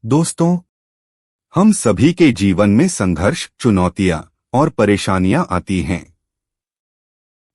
दोस्तों, हम सभी के जीवन में संघर्ष, चुनौतियां और परेशानियां आती हैं।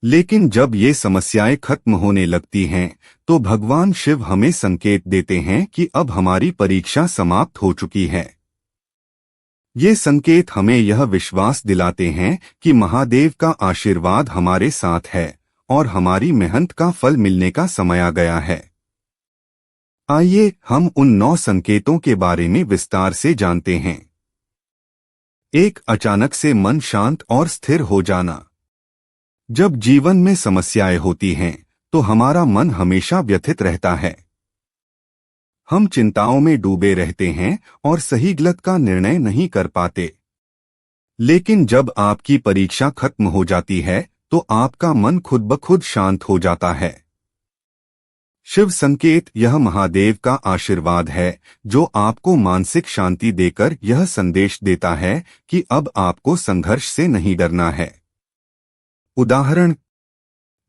लेकिन जब ये समस्याएं खत्म होने लगती हैं, तो भगवान शिव हमें संकेत देते हैं कि अब हमारी परीक्षा समाप्त हो चुकी है। ये संकेत हमें यह विश्वास दिलाते हैं कि महादेव का आशीर्वाद हमारे साथ है और हमारी मेहनत का फल मिलने का समय आ गया है। आइए हम उन 9 संकेतों के बारे में विस्तार से जानते हैं। एक, अचानक से मन शांत और स्थिर हो जाना। जब जीवन में समस्याएं होती हैं, तो हमारा मन हमेशा व्यथित रहता है। हम चिंताओं में डूबे रहते हैं और सही गलत का निर्णय नहीं कर पाते। लेकिन जब आपकी परीक्षा खत्म हो जाती है, तो आपका मन खुद ब खुद शांत हो जाता है। शिव संकेत यह महादेव का आशीर्वाद है, जो आपको मानसिक शांति देकर यह संदेश देता है कि अब आपको संघर्ष से नहीं डरना है। उदाहरण,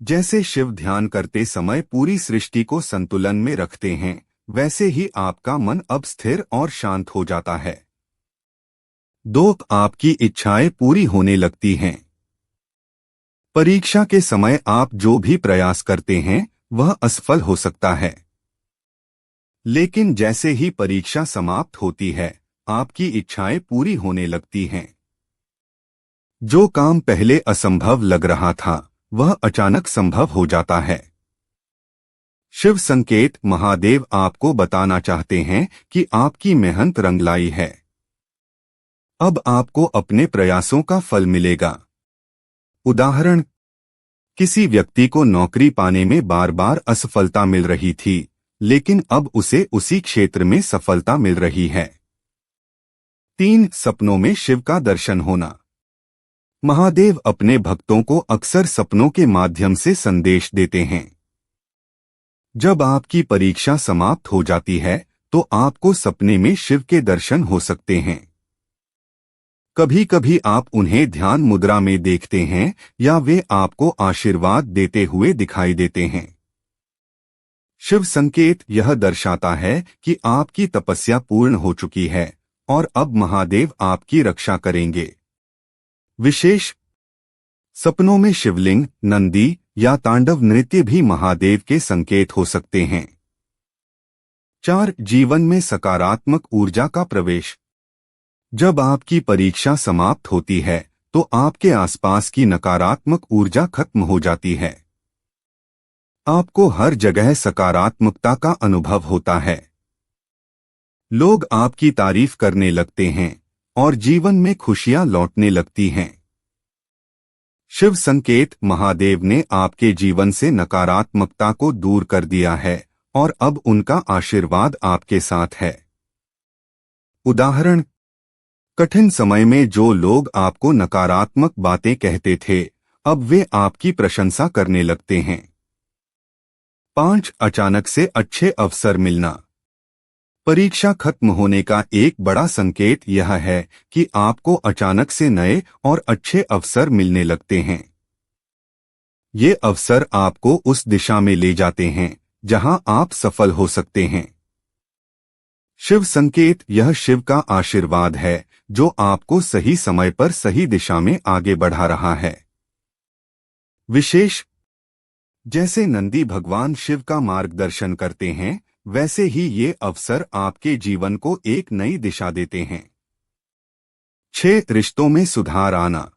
जैसे शिव ध्यान करते समय पूरी सृष्टि को संतुलन में रखते हैं, वैसे ही आपका मन अब स्थिर और शांत हो जाता है। 2, आपकी इच्छाएं पूरी होने लगती हैं। परीक्षा के समय आप जो भी प्रयास करते हैं, वह असफल हो सकता है। लेकिन जैसे ही परीक्षा समाप्त होती है, आपकी इच्छाएं पूरी होने लगती हैं। जो काम पहले असंभव लग रहा था, वह अचानक संभव हो जाता है। शिव संकेत महादेव आपको बताना चाहते हैं कि आपकी मेहनत रंग लाई है। अब आपको अपने प्रयासों का फल मिलेगा। उदाहरण, किसी व्यक्ति को नौकरी पाने में बार बार असफलता मिल रही थी, लेकिन अब उसे उसी क्षेत्र में सफलता मिल रही है। 3, सपनों में शिव का दर्शन होना। महादेव अपने भक्तों को अक्सर सपनों के माध्यम से संदेश देते हैं। जब आपकी परीक्षा समाप्त हो जाती है, तो आपको सपने में शिव के दर्शन हो सकते हैं। कभी कभी आप उन्हें ध्यान मुद्रा में देखते हैं या वे आपको आशीर्वाद देते हुए दिखाई देते हैं। शिव संकेत यह दर्शाता है कि आपकी तपस्या पूर्ण हो चुकी है और अब महादेव आपकी रक्षा करेंगे। विशेष, सपनों में शिवलिंग, नंदी या तांडव नृत्य भी महादेव के संकेत हो सकते हैं। 4, जीवन में सकारात्मक ऊर्जा का प्रवेश। जब आपकी परीक्षा समाप्त होती है, तो आपके आसपास की नकारात्मक ऊर्जा खत्म हो जाती है। आपको हर जगह सकारात्मकता का अनुभव होता है। लोग आपकी तारीफ करने लगते हैं और जीवन में खुशियां लौटने लगती हैं। शिव संकेत महादेव ने आपके जीवन से नकारात्मकता को दूर कर दिया है और अब उनका आशीर्वाद आपके साथ है। उदाहरण, कठिन समय में जो लोग आपको नकारात्मक बातें कहते थे, अब वे आपकी प्रशंसा करने लगते हैं। 5, अचानक से अच्छे अवसर मिलना। परीक्षा खत्म होने का एक बड़ा संकेत यह है कि आपको अचानक से नए और अच्छे अवसर मिलने लगते हैं। ये अवसर आपको उस दिशा में ले जाते हैं जहां आप सफल हो सकते हैं। शिव संकेत यह शिव का आशीर्वाद है, जो आपको सही समय पर सही दिशा में आगे बढ़ा रहा है। विशेष, जैसे नंदी भगवान शिव का मार्गदर्शन करते हैं, वैसे ही ये अवसर आपके जीवन को एक नई दिशा देते हैं। 6, रिश्तों में सुधार आना।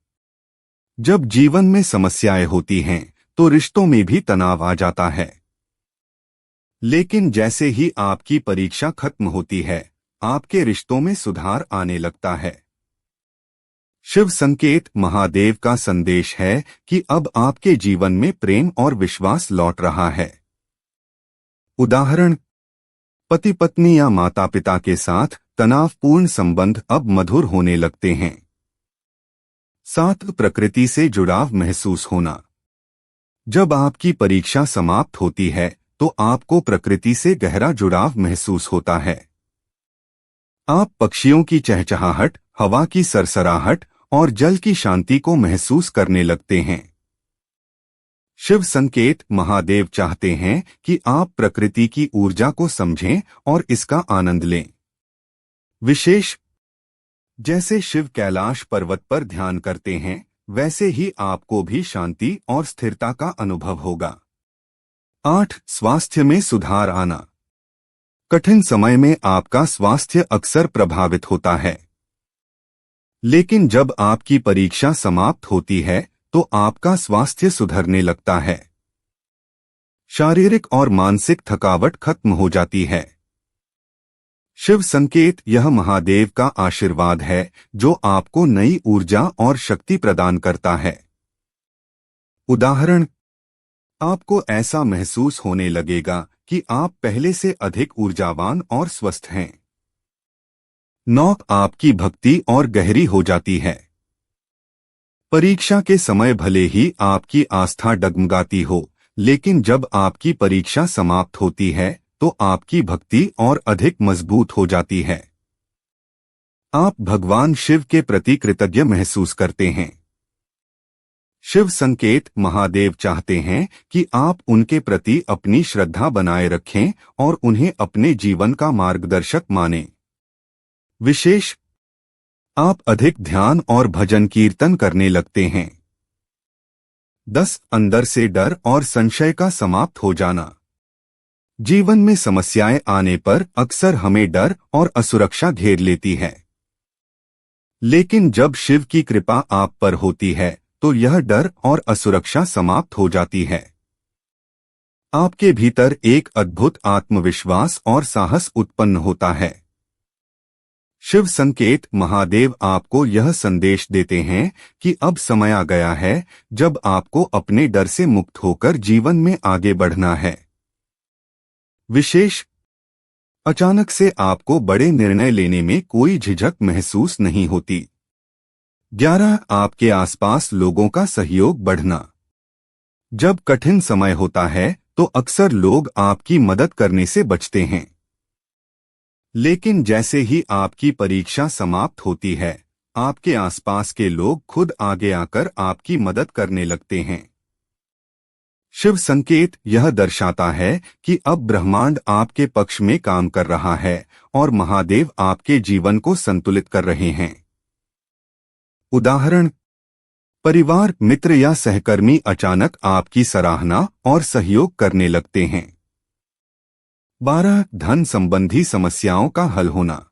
जब जीवन में समस्याएं होती हैं, तो रिश्तों में भी तनाव आ जाता है। लेकिन जैसे ही आपकी परीक्षा खत्म होती है, आपके रिश्तों में सुधार आने लगता है। शिव संकेत महादेव का संदेश है कि अब आपके जीवन में प्रेम और विश्वास लौट रहा है। उदाहरण, पति पत्नी या माता पिता के साथ तनावपूर्ण संबंध अब मधुर होने लगते हैं। 7, प्रकृति से जुड़ाव महसूस होना। जब आपकी परीक्षा समाप्त होती है, तो आपको प्रकृति से गहरा जुड़ाव महसूस होता है। आप पक्षियों की चहचहाहट, हवा की सरसराहट और जल की शांति को महसूस करने लगते हैं। शिव संकेत महादेव चाहते हैं कि आप प्रकृति की ऊर्जा को समझें और इसका आनंद लें। विशेष जैसे शिव कैलाश पर्वत पर ध्यान करते हैं, वैसे ही आपको भी शांति और स्थिरता का अनुभव होगा। 8. स्वास्थ्य में सुधार आना। कठिन समय में आपका स्वास्थ्य अक्सर प्रभावित होता है, लेकिन जब आपकी परीक्षा समाप्त होती है तो आपका स्वास्थ्य सुधरने लगता है। शारीरिक और मानसिक थकावट खत्म हो जाती है। शिव संकेत यह महादेव का आशीर्वाद है जो आपको नई ऊर्जा और शक्ति प्रदान करता है। उदाहरण, आपको ऐसा महसूस होने लगेगा कि आप पहले से अधिक ऊर्जावान और स्वस्थ हैं। 9. आपकी भक्ति और गहरी हो जाती है। परीक्षा के समय भले ही आपकी आस्था डगमगाती हो, लेकिन जब आपकी परीक्षा समाप्त होती है तो आपकी भक्ति और अधिक मजबूत हो जाती है। आप भगवान शिव के प्रति कृतज्ञ महसूस करते हैं। शिव संकेत महादेव चाहते हैं कि आप उनके प्रति अपनी श्रद्धा बनाए रखें और उन्हें अपने जीवन का मार्गदर्शक मानें। विशेष, आप अधिक ध्यान और भजन कीर्तन करने लगते हैं। 10. अंदर से डर और संशय का समाप्त हो जाना। जीवन में समस्याएं आने पर अक्सर हमें डर और असुरक्षा घेर लेती है, लेकिन जब शिव की कृपा आप पर होती है तो यह डर और असुरक्षा समाप्त हो जाती है। आपके भीतर एक अद्भुत आत्मविश्वास और साहस उत्पन्न होता है। शिव संकेत महादेव आपको यह संदेश देते हैं कि अब समय आ गया है जब आपको अपने डर से मुक्त होकर जीवन में आगे बढ़ना है। विशेष, अचानक से आपको बड़े निर्णय लेने में कोई झिझक महसूस नहीं होती। 11. आपके आसपास लोगों का सहयोग बढ़ना। जब कठिन समय होता है तो अक्सर लोग आपकी मदद करने से बचते हैं, लेकिन जैसे ही आपकी परीक्षा समाप्त होती है, आपके आसपास के लोग खुद आगे आकर आपकी मदद करने लगते हैं। शिव संकेत यह दर्शाता है कि अब ब्रह्मांड आपके पक्ष में काम कर रहा है और महादेव आपके जीवन को संतुलित कर रहे हैं। उदाहरण, परिवार, मित्र या सहकर्मी अचानक आपकी सराहना और सहयोग करने लगते हैं। 12. धन संबंधी समस्याओं का हल होना।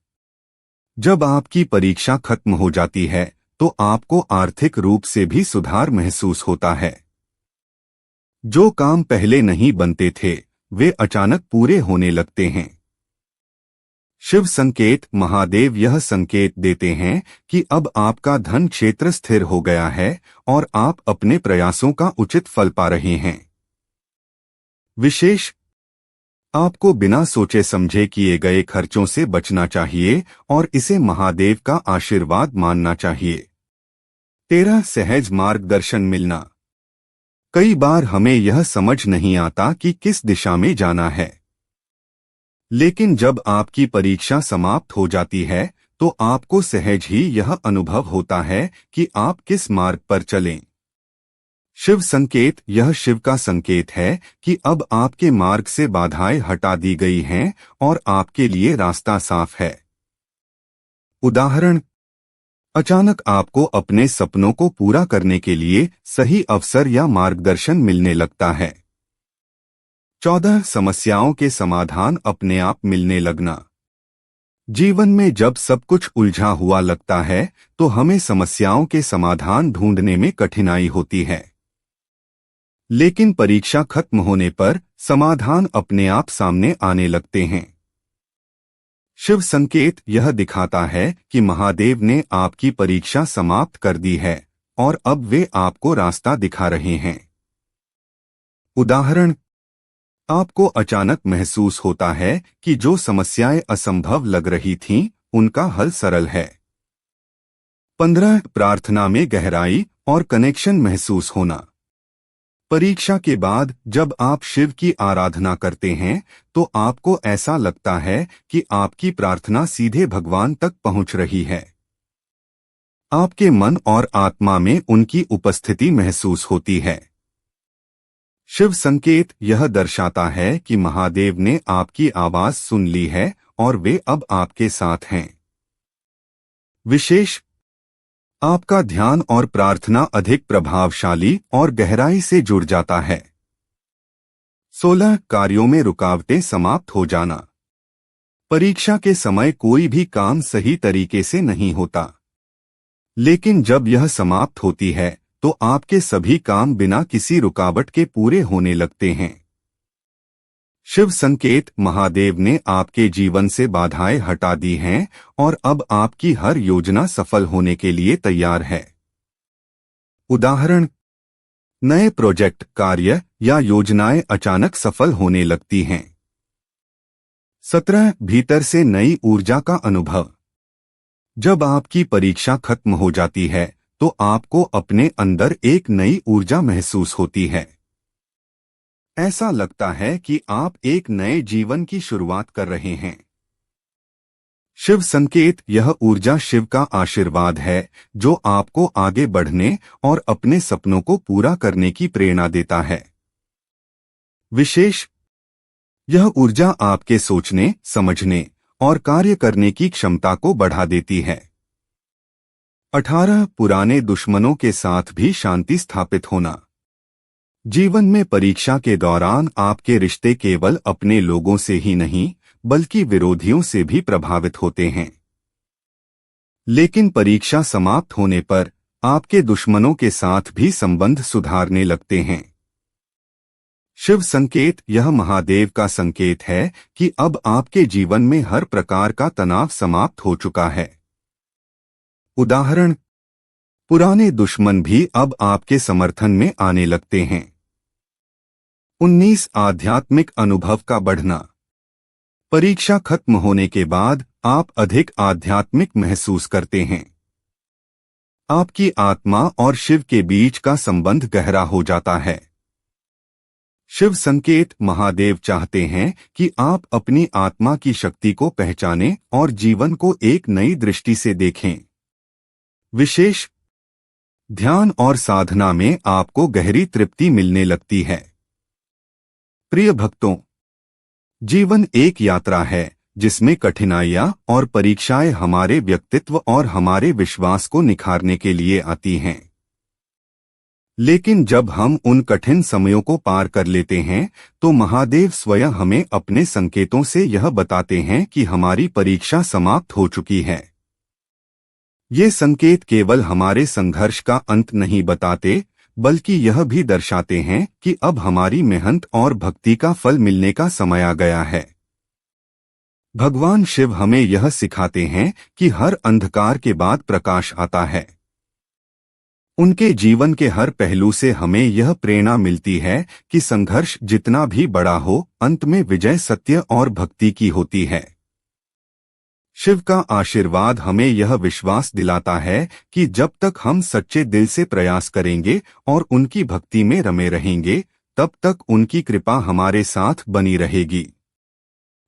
जब आपकी परीक्षा खत्म हो जाती है तो आपको आर्थिक रूप से भी सुधार महसूस होता है। जो काम पहले नहीं बनते थे वे अचानक पूरे होने लगते हैं। शिव संकेत महादेव यह संकेत देते हैं कि अब आपका धन क्षेत्र स्थिर हो गया है और आप अपने प्रयासों का उचित फल पा रहे हैं। विशेष, आपको बिना सोचे समझे किए गए खर्चों से बचना चाहिए और इसे महादेव का आशीर्वाद मानना चाहिए। 13. सहज मार्गदर्शन मिलना। कई बार हमें यह समझ नहीं आता कि किस दिशा में जाना है, लेकिन जब आपकी परीक्षा समाप्त हो जाती है तो आपको सहज ही यह अनुभव होता है कि आप किस मार्ग पर चलें। शिव संकेत यह शिव का संकेत है कि अब आपके मार्ग से बाधाएं हटा दी गई हैं और आपके लिए रास्ता साफ है। उदाहरण, अचानक आपको अपने सपनों को पूरा करने के लिए सही अवसर या मार्गदर्शन मिलने लगता है। 14. समस्याओं के समाधान अपने आप मिलने लगना। जीवन में जब सब कुछ उलझा हुआ लगता है तो हमें समस्याओं के समाधान ढूंढने में कठिनाई होती है, लेकिन परीक्षा खत्म होने पर समाधान अपने आप सामने आने लगते हैं। शिव संकेत यह दिखाता है कि महादेव ने आपकी परीक्षा समाप्त कर दी है और अब वे आपको रास्ता दिखा रहे हैं। उदाहरण, आपको अचानक महसूस होता है कि जो समस्याएं असंभव लग रही थीं, उनका हल सरल है। 15. प्रार्थना में गहराई और कनेक्शन महसूस होना। परीक्षा के बाद जब आप शिव की आराधना करते हैं तो आपको ऐसा लगता है कि आपकी प्रार्थना सीधे भगवान तक पहुंच रही है। आपके मन और आत्मा में उनकी उपस्थिति महसूस होती है। शिव संकेत यह दर्शाता है कि महादेव ने आपकी आवाज सुन ली है और वे अब आपके साथ हैं। विशेष, आपका ध्यान और प्रार्थना अधिक प्रभावशाली और गहराई से जुड़ जाता है। 16 कार्यों में रुकावटें समाप्त हो जाना। परीक्षा के समय कोई भी काम सही तरीके से नहीं होता, लेकिन जब यह समाप्त होती है तो आपके सभी काम बिना किसी रुकावट के पूरे होने लगते हैं। शिव संकेत, महादेव ने आपके जीवन से बाधाएं हटा दी हैं और अब आपकी हर योजना सफल होने के लिए तैयार है। उदाहरण, नए प्रोजेक्ट, कार्य या योजनाएं अचानक सफल होने लगती हैं। 17 भीतर से नई ऊर्जा का अनुभव। जब आपकी परीक्षा खत्म हो जाती है तो आपको अपने अंदर एक नई ऊर्जा महसूस होती है। ऐसा लगता है कि आप एक नए जीवन की शुरुआत कर रहे हैं। शिव संकेत, यह ऊर्जा शिव का आशीर्वाद है जो आपको आगे बढ़ने और अपने सपनों को पूरा करने की प्रेरणा देता है। विशेष, यह ऊर्जा आपके सोचने, समझने और कार्य करने की क्षमता को बढ़ा देती है। 18 पुराने दुश्मनों के साथ भी शांति स्थापित होना। जीवन में परीक्षा के दौरान आपके रिश्ते केवल अपने लोगों से ही नहीं बल्कि विरोधियों से भी प्रभावित होते हैं। लेकिन परीक्षा समाप्त होने पर आपके दुश्मनों के साथ भी संबंध सुधारने लगते हैं। शिव संकेत, यह महादेव का संकेत है कि अब आपके जीवन में हर प्रकार का तनाव समाप्त हो चुका है। उदाहरण, पुराने दुश्मन भी अब आपके समर्थन में आने लगते हैं। 19 आध्यात्मिक अनुभव का बढ़ना। परीक्षा खत्म होने के बाद आप अधिक आध्यात्मिक महसूस करते हैं। आपकी आत्मा और शिव के बीच का संबंध गहरा हो जाता है। शिव संकेत, महादेव चाहते हैं कि आप अपनी आत्मा की शक्ति को पहचानें और जीवन को एक नई दृष्टि से देखें। विशेष, ध्यान और साधना में आपको गहरी तृप्ति मिलने लगती है। प्रिय भक्तों, जीवन एक यात्रा है जिसमें कठिनाइयां और परीक्षाएं हमारे व्यक्तित्व और हमारे विश्वास को निखारने के लिए आती हैं। लेकिन जब हम उन कठिन समयों को पार कर लेते हैं तो महादेव स्वयं हमें अपने संकेतों से यह बताते हैं कि हमारी परीक्षा समाप्त हो चुकी है। ये संकेत केवल हमारे संघर्ष का अंत नहीं बताते बल्कि यह भी दर्शाते हैं कि अब हमारी मेहनत और भक्ति का फल मिलने का समय आ गया है। भगवान शिव हमें यह सिखाते हैं कि हर अंधकार के बाद प्रकाश आता है। उनके जीवन के हर पहलू से हमें यह प्रेरणा मिलती है कि संघर्ष जितना भी बड़ा हो, अंत में विजय सत्य और भक्ति की होती है। शिव का आशीर्वाद हमें यह विश्वास दिलाता है कि जब तक हम सच्चे दिल से प्रयास करेंगे और उनकी भक्ति में रमे रहेंगे, तब तक उनकी कृपा हमारे साथ बनी रहेगी।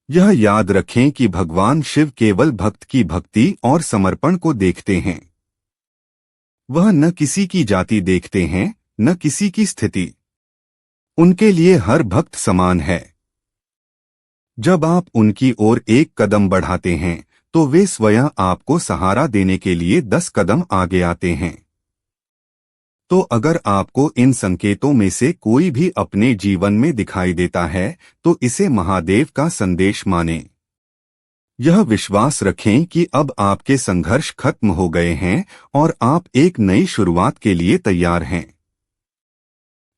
यह याद रखें कि भगवान शिव केवल भक्त की भक्ति और समर्पण को देखते हैं। वह न किसी की जाति देखते हैं, न किसी की स्थिति। उनके लिए हर भक्त समान है। जब आप उनकी ओर एक कदम बढ़ाते हैं तो वे स्वयं आपको सहारा देने के लिए 10 कदम आगे आते हैं। तो अगर आपको इन संकेतों में से कोई भी अपने जीवन में दिखाई देता है तो इसे महादेव का संदेश मानें। यह विश्वास रखें कि अब आपके संघर्ष खत्म हो गए हैं और आप एक नई शुरुआत के लिए तैयार हैं।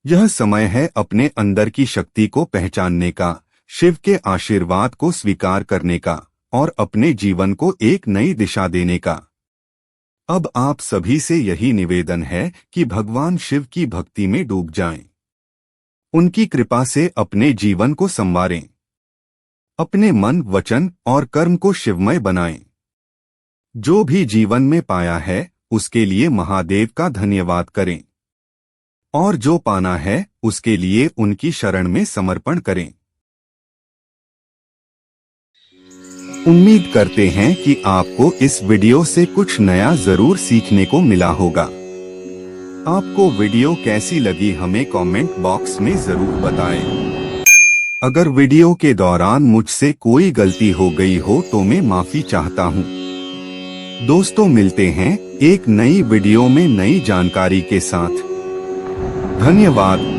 यह समय है अपने अंदर की शक्ति को पहचानने का, शिव के आशीर्वाद को स्वीकार करने का और अपने जीवन को एक नई दिशा देने का। अब आप सभी से यही निवेदन है कि भगवान शिव की भक्ति में डूब जाएं। उनकी कृपा से अपने जीवन को संवारें। अपने मन, वचन और कर्म को शिवमय बनाएं। जो भी जीवन में पाया है उसके लिए महादेव का धन्यवाद करें और जो पाना है उसके लिए उनकी शरण में समर्पण करें। उम्मीद करते हैं कि आपको इस वीडियो से कुछ नया जरूर सीखने को मिला होगा। आपको वीडियो कैसी लगी हमें कमेंट बॉक्स में जरूर बताएं। अगर वीडियो के दौरान मुझसे कोई गलती हो गई हो तो मैं माफी चाहता हूं। दोस्तों मिलते हैं एक नई वीडियो में नई जानकारी के साथ। धन्यवाद।